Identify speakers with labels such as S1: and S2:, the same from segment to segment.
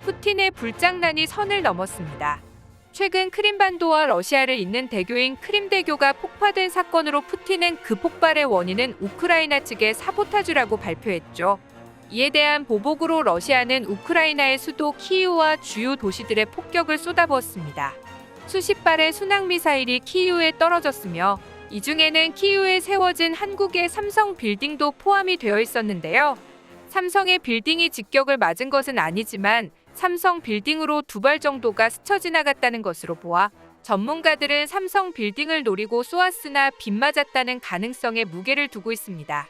S1: 푸틴의 불장난이 선을 넘었습니다. 최근 크림반도와 러시아를 잇는 대교인 크림대교가 폭파된 사건으로 푸틴은 그 폭발의 원인은 우크라이나 측의 사보타주라고 발표했죠. 이에 대한 보복으로 러시아는 우크라이나의 수도 키이우와 주요 도시들의 폭격을 쏟아부었습니다. 수십 발의 순항미사일이 키이우에 떨어졌으며 이 중에는 키이우에 세워진 한국의 삼성 빌딩도 포함이 되어 있었는데요. 삼성의 빌딩이 직격을 맞은 것은 아니지만 삼성 빌딩으로 2발 정도가 스쳐 지나갔다는 것으로 보아 전문가들은 삼성 빌딩을 노리고 쏘았으나 빗맞았다는 가능성에 무게를 두고 있습니다.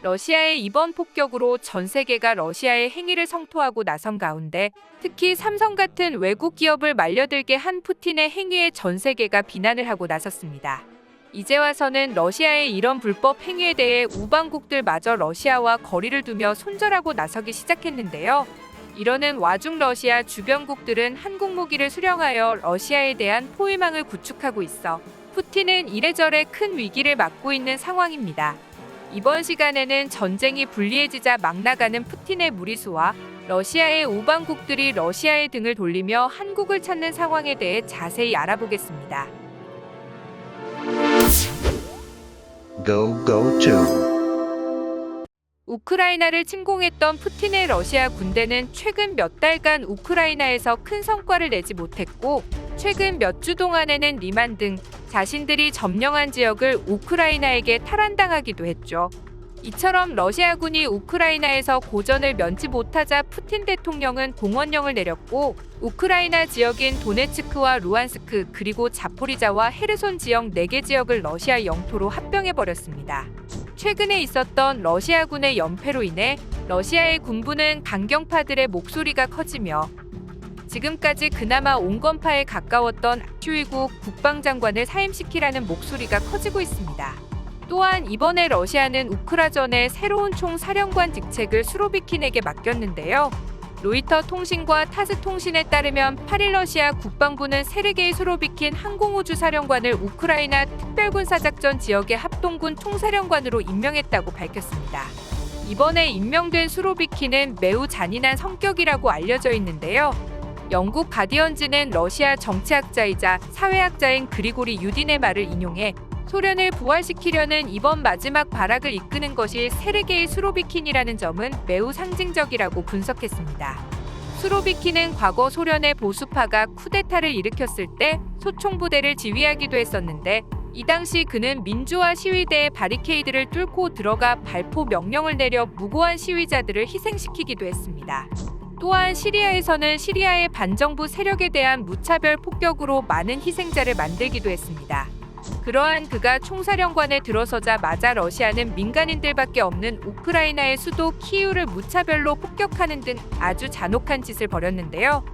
S1: 러시아의 이번 폭격으로 전 세계가 러시아의 행위를 성토하고 나선 가운데 특히 삼성 같은 외국 기업을 말려들게 한 푸틴의 행위에 전 세계가 비난을 하고 나섰습니다. 이제 와서는 러시아의 이런 불법 행위에 대해 우방국들마저 러시아와 거리를 두며 손절하고 나서기 시작했는데요. 이러는 와중 러시아 주변국들은 한국 무기를 수령하여 러시아에 대한 포위망을 구축하고 있어 푸틴은 이래저래 큰 위기를 맞고 있는 상황입니다. 이번 시간에는 전쟁이 불리해지자 막 나가는 푸틴의 무리수와 러시아의 우방국들이 러시아의 등을 돌리며 한국을 찾는 상황에 대해 자세히 알아보겠습니다. 우크라이나를 침공했던 푸틴의 러시아 군대는 최근 몇 달간 우크라이나에서 큰 성과를 내지 못했고 최근 몇 주 동안에는 리만 등 자신들이 점령한 지역을 우크라이나에게 탈환당하기도 했죠. 이처럼 러시아군이 우크라이나에서 고전을 면치 못하자 푸틴 대통령은 동원령을 내렸고 우크라이나 지역인 도네츠크와 루안스크 그리고 자포리자와 헤르손 지역 4개 지역을 러시아 영토로 합병해버렸습니다. 최근에 있었던 러시아군의 연패로 인해 러시아의 군부는 강경파들의 목소리가 커지며 지금까지 그나마 온건파에 가까웠던 슈이구 국방장관을 사임시키라는 목소리가 커지고 있습니다. 또한 이번에 러시아는 우크라전의 새로운 총사령관 직책을 수로비킨에게 맡겼는데요. 로이터 통신과 타스 통신에 따르면 8일 러시아 국방부는 세르게이 수로비킨 항공우주사령관을 우크라이나 특별군사작전 지역의 합동군 총사령관으로 임명했다고 밝혔습니다. 이번에 임명된 수로비킨은 매우 잔인한 성격이라고 알려져 있는데요. 영국 가디언지는 러시아 정치학자이자 사회학자인 그리고리 유딘의 말을 인용해 소련을 부활시키려는 이번 마지막 발악을 이끄는 것이 세르게이 수로비킨이라는 점은 매우 상징적이라고 분석했습니다. 수로비킨은 과거 소련의 보수파가 쿠데타를 일으켰을 때 소총부대를 지휘하기도 했었는데 이 당시 그는 민주화 시위대의 바리케이드를 뚫고 들어가 발포 명령을 내려 무고한 시위자들을 희생시키기도 했습니다. 또한 시리아에서는 시리아의 반정부 세력에 대한 무차별 폭격으로 많은 희생자를 만들기도 했습니다. 그러한 그가 총사령관에 들어서자마자 러시아는 민간인들밖에 없는 우크라이나의 수도 키이우를 무차별로 폭격하는 등 아주 잔혹한 짓을 벌였는데요.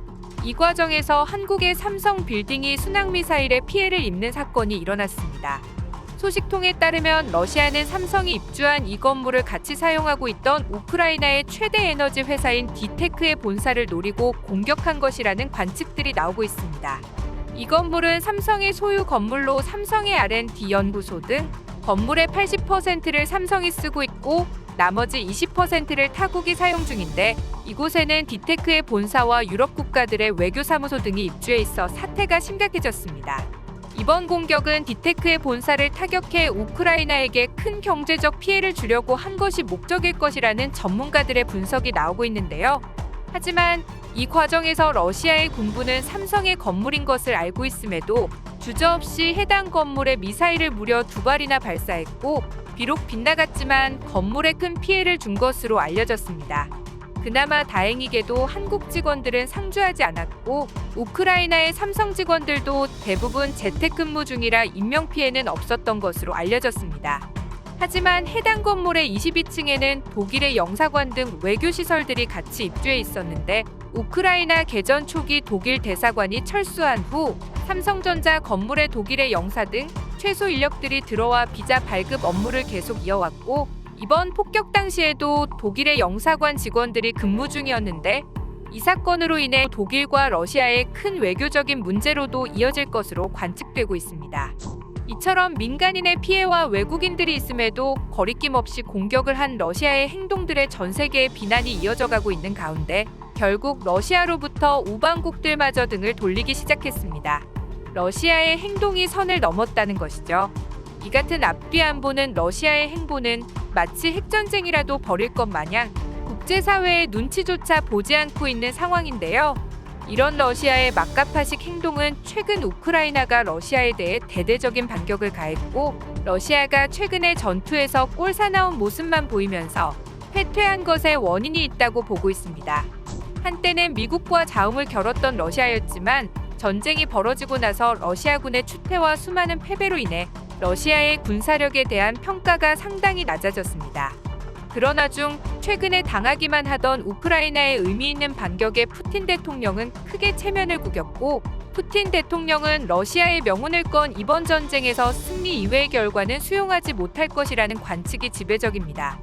S1: 이 과정에서 한국의 삼성 빌딩이 순항미사일에 피해를 입는 사건이 일어났습니다. 소식통에 따르면 러시아는 삼성이 입주한 이 건물을 같이 사용하고 있던 우크라이나의 최대 에너지 회사인 디테크의 본사를 노리고 공격한 것이라는 관측들이 나오고 있습니다. 이 건물은 삼성의 소유 건물로 삼성의 R&D 연구소 등 건물의 80%를 삼성이 쓰고 있고 나머지 20%를 타국이 사용 중인데 이곳에는 디테크의 본사와 유럽 국가들의 외교사무소 등이 입주해 있어 사태가 심각해졌습니다. 이번 공격은 디테크의 본사를 타격해 우크라이나에게 큰 경제적 피해를 주려고 한 것이 목적일 것이라는 전문가들의 분석이 나오고 있는데요. 하지만 이 과정에서 러시아의 군부는 삼성의 건물인 것을 알고 있음에도 주저없이 해당 건물에 미사일을 무려 2발이나 발사했고 비록 빗나갔지만 건물에 큰 피해를 준 것으로 알려졌습니다. 그나마 다행히게도 한국 직원들은 상주하지 않았고 우크라이나의 삼성 직원들도 대부분 재택근무 중이라 인명피해는 없었던 것으로 알려졌습니다. 하지만 해당 건물의 22층에는 독일의 영사관 등 외교시설들이 같이 입주해 있었는데 우크라이나 개전 초기 독일 대사관이 철수한 후 삼성전자 건물에 독일의 영사 등 최소 인력들이 들어와 비자 발급 업무를 계속 이어왔고 이번 폭격 당시에도 독일의 영사관 직원들이 근무 중이었는데 이 사건으로 인해 독일과 러시아의 큰 외교적인 문제로도 이어질 것으로 관측되고 있습니다. 이처럼 민간인의 피해와 외국인들이 있음에도 거리낌 없이 공격을 한 러시아의 행동들에 전 세계의 비난이 이어져 가고 있는 가운데 결국 러시아로부터 우방국들마저 등을 돌리기 시작했습니다. 러시아의 행동이 선을 넘었다는 것이죠. 이 같은 앞뒤 안보는 러시아의 행보는 마치 핵전쟁이라도 벌일 것 마냥 국제사회의 눈치조차 보지 않고 있는 상황인데요. 이런 러시아의 막가파식 행동은 최근 우크라이나가 러시아에 대해 대대적인 반격을 가했고 러시아가 최근의 전투에서 꼴사나운 모습만 보이면서 패퇴한 것에 원인이 있다고 보고 있습니다. 한때는 미국과 자웅을 겨뤘던 러시아였지만 전쟁이 벌어지고 나서 러시아군의 추퇴와 수많은 패배로 인해 러시아의 군사력에 대한 평가가 상당히 낮아졌습니다. 그러나 중 최근에 당하기만 하던 우크라이나의 의미 있는 반격에 푸틴 대통령은 크게 체면을 구겼고 푸틴 대통령은 러시아의 명운을 건 이번 전쟁에서 승리 이외의 결과는 수용하지 못할 것이라는 관측이 지배적입니다.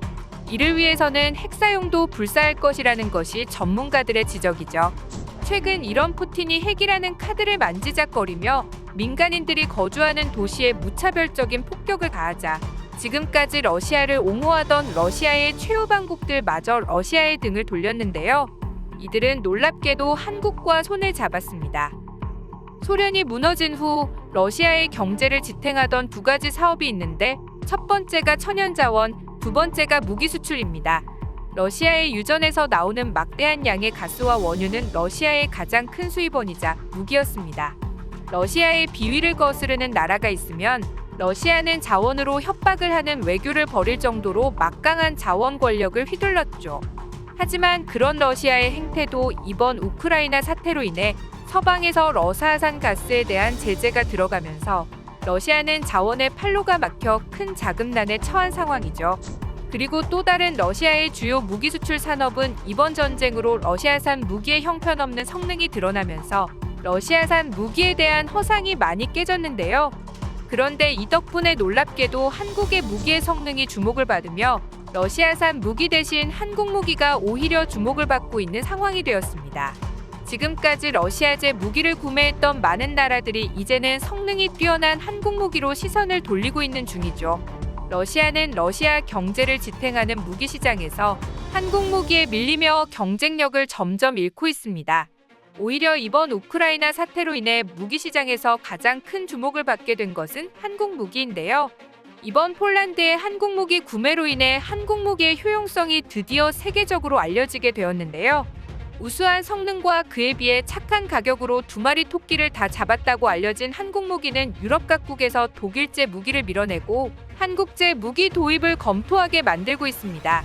S1: 이를 위해서는 핵사용도 불사할 것이라는 것이 전문가들의 지적이죠. 최근 이런 푸틴이 핵이라는 카드를 만지작거리며 민간인들이 거주하는 도시에 무차별적인 폭격을 가하자 지금까지 러시아를 옹호하던 러시아의 최우방국들마저 러시아의 등을 돌렸는데요. 이들은 놀랍게도 한국과 손을 잡았습니다. 소련이 무너진 후 러시아의 경제를 지탱하던 두 가지 사업이 있는데 첫 번째가 천연자원, 두 번째가 무기 수출입니다. 러시아의 유전에서 나오는 막대한 양의 가스와 원유는 러시아의 가장 큰 수입원이자 무기였습니다. 러시아의 비위를 거스르는 나라가 있으면 러시아는 자원으로 협박을 하는 외교를 벌일 정도로 막강한 자원 권력을 휘둘렀죠. 하지만 그런 러시아의 행태도 이번 우크라이나 사태로 인해 서방에서 러사산 가스에 대한 제재가 들어가면서 러시아는 자원의 판로가 막혀 큰 자금난에 처한 상황이죠. 그리고 또 다른 러시아의 주요 무기 수출 산업은 이번 전쟁으로 러시아산 무기의 형편없는 성능이 드러나면서 러시아산 무기에 대한 허상이 많이 깨졌는데요. 그런데 이 덕분에 놀랍게도 한국의 무기의 성능이 주목을 받으며 러시아산 무기 대신 한국 무기가 오히려 주목을 받고 있는 상황이 되었습니다. 지금까지 러시아제 무기를 구매했던 많은 나라들이 이제는 성능이 뛰어난 한국 무기로 시선을 돌리고 있는 중이죠. 러시아는 러시아 경제를 지탱하는 무기 시장에서 한국 무기에 밀리며 경쟁력을 점점 잃고 있습니다. 오히려 이번 우크라이나 사태로 인해 무기 시장에서 가장 큰 주목을 받게 된 것은 한국 무기인데요. 이번 폴란드의 한국 무기 구매로 인해 한국 무기의 효용성이 드디어 세계적으로 알려지게 되었는데요. 우수한 성능과 그에 비해 착한 가격으로 두 마리 토끼를 다 잡았다고 알려진 한국 무기는 유럽 각국에서 독일제 무기를 밀어내고 한국제 무기 도입을 검토하게 만들고 있습니다.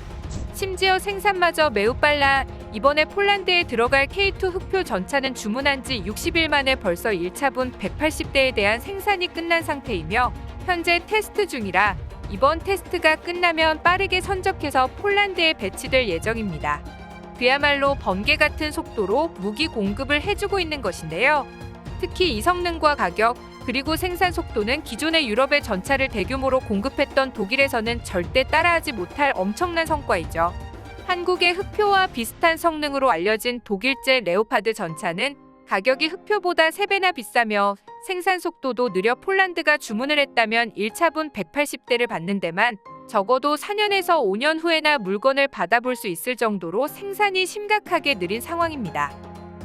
S1: 심지어 생산마저 매우 빨라 이번에 폴란드에 들어갈 K2 흑표 전차는 주문한 지 60일 만에 벌써 1차분 180대에 대한 생산이 끝난 상태이며 현재 테스트 중이라 이번 테스트가 끝나면 빠르게 선적해서 폴란드에 배치될 예정입니다. 그야말로 번개 같은 속도로 무기 공급을 해주고 있는 것인데요. 특히 이 성능과 가격, 그리고 생산 속도는 기존의 유럽의 전차를 대규모로 공급했던 독일에서는 절대 따라하지 못할 엄청난 성과이죠. 한국의 흑표와 비슷한 성능으로 알려진 독일제 레오파드 전차는 가격이 흑표보다 3배나 비싸며 생산 속도도 느려 폴란드가 주문을 했다면 1차분 180대를 받는 데만 적어도 4년에서 5년 후에나 물건을 받아볼 수 있을 정도로 생산이 심각하게 느린 상황입니다.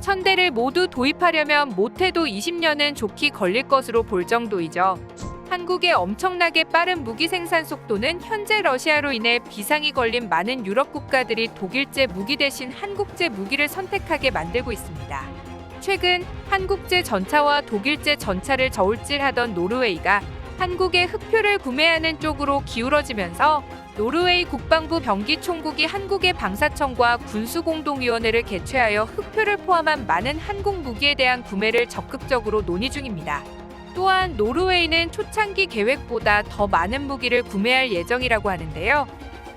S1: 1000대를 모두 도입하려면 못해도 20년은 좋게 걸릴 것으로 볼 정도이죠. 한국의 엄청나게 빠른 무기 생산 속도는 현재 러시아로 인해 비상이 걸린 많은 유럽 국가들이 독일제 무기 대신 한국제 무기를 선택하게 만들고 있습니다. 최근 한국제 전차와 독일제 전차를 저울질하던 노르웨이가 한국의 흑표를 구매하는 쪽으로 기울어지면서 노르웨이 국방부 병기총국이 한국의 방사청과 군수공동위원회를 개최하여 흑표를 포함한 많은 한국 무기에 대한 구매를 적극적으로 논의 중입니다. 또한 노르웨이는 초창기 계획보다 더 많은 무기를 구매할 예정이라고 하는데요.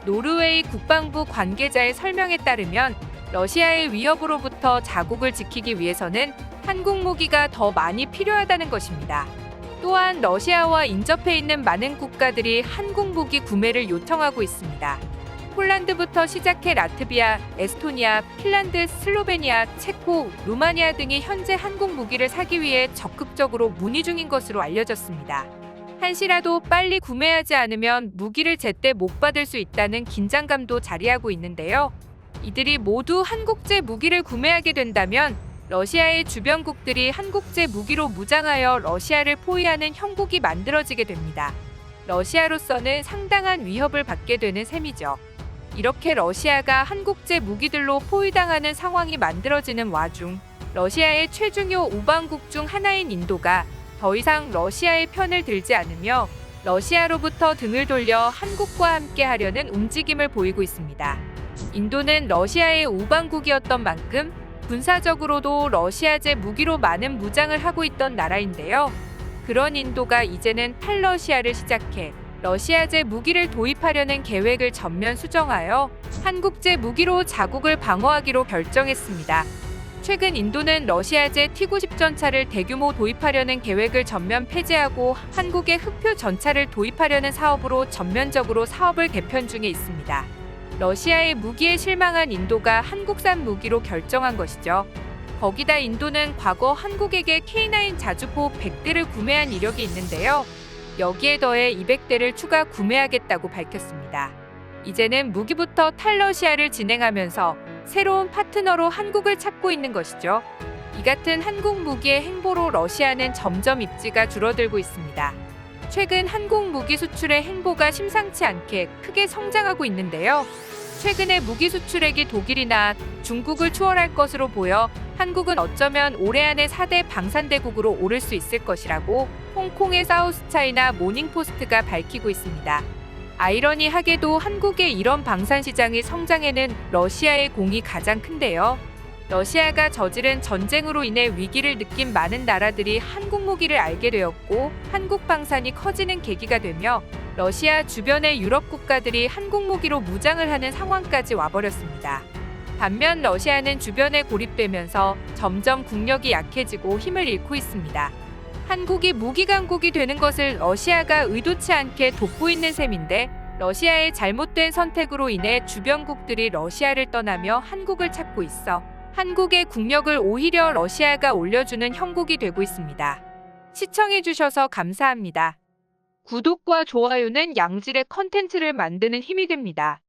S1: 노르웨이 국방부 관계자의 설명에 따르면 러시아의 위협으로부터 자국을 지키기 위해서는 한국 무기가 더 많이 필요하다는 것입니다. 또한 러시아와 인접해 있는 많은 국가들이 한국 무기 구매를 요청하고 있습니다. 폴란드부터 시작해 라트비아, 에스토니아, 핀란드, 슬로베니아, 체코, 루마니아 등이 현재 한국 무기를 사기 위해 적극적으로 문의 중인 것으로 알려졌습니다. 한시라도 빨리 구매하지 않으면 무기를 제때 못 받을 수 있다는 긴장감도 자리하고 있는데요. 이들이 모두 한국제 무기를 구매하게 된다면 러시아의 주변국들이 한국제 무기로 무장하여 러시아를 포위하는 형국이 만들어지게 됩니다. 러시아로서는 상당한 위협을 받게 되는 셈이죠. 이렇게 러시아가 한국제 무기들로 포위당하는 상황이 만들어지는 와중 러시아의 최중요 우방국 중 하나인 인도가 더 이상 러시아의 편을 들지 않으며 러시아로부터 등을 돌려 한국과 함께 하려는 움직임을 보이고 있습니다. 인도는 러시아의 우방국이었던 만큼 군사적으로도 러시아제 무기로 많은 무장을 하고 있던 나라인데요. 그런 인도가 이제는 탈러시아를 시작해 러시아제 무기를 도입하려는 계획을 전면 수정하여 한국제 무기로 자국을 방어하기로 결정했습니다. 최근 인도는 러시아제 T-90 전차를 대규모 도입하려는 계획을 전면 폐지하고 한국의 흑표 전차를 도입하려는 사업으로 전면적으로 사업을 개편 중에 있습니다. 러시아의 무기에 실망한 인도가 한국산 무기로 결정한 것이죠. 거기다 인도는 과거 한국에게 K9 자주포 100대를 구매한 이력이 있는데요. 여기에 더해 200대를 추가 구매하겠다고 밝혔습니다. 이제는 무기부터 탈러시아를 진행하면서 새로운 파트너로 한국을 찾고 있는 것이죠. 이 같은 한국 무기의 행보로 러시아는 점점 입지가 줄어들고 있습니다. 최근 한국 무기 수출의 행보가 심상치 않게 크게 성장하고 있는데요. 최근에 무기 수출액이 독일이나 중국을 추월할 것으로 보여 한국은 어쩌면 올해 안에 4대 방산대국으로 오를 수 있을 것이라고 홍콩의 사우스차이나 모닝포스트가 밝히고 있습니다. 아이러니하게도 한국의 이런 방산 시장의 성장에는 러시아의 공이 가장 큰데요. 러시아가 저지른 전쟁으로 인해 위기를 느낀 많은 나라들이 한국 무기를 알게 되었고 한국 방산이 커지는 계기가 되며 러시아 주변의 유럽 국가들이 한국 무기로 무장을 하는 상황까지 와버렸습니다. 반면 러시아는 주변에 고립되면서 점점 국력이 약해지고 힘을 잃고 있습니다. 한국이 무기 강국이 되는 것을 러시아가 의도치 않게 돕고 있는 셈인데 러시아의 잘못된 선택으로 인해 주변국들이 러시아를 떠나며 한국을 찾고 있어 한국의 국력을 오히려 러시아가 올려주는 형국이 되고 있습니다. 시청해주셔서 감사합니다. 구독과 좋아요는 양질의 컨텐츠를 만드는 힘이 됩니다.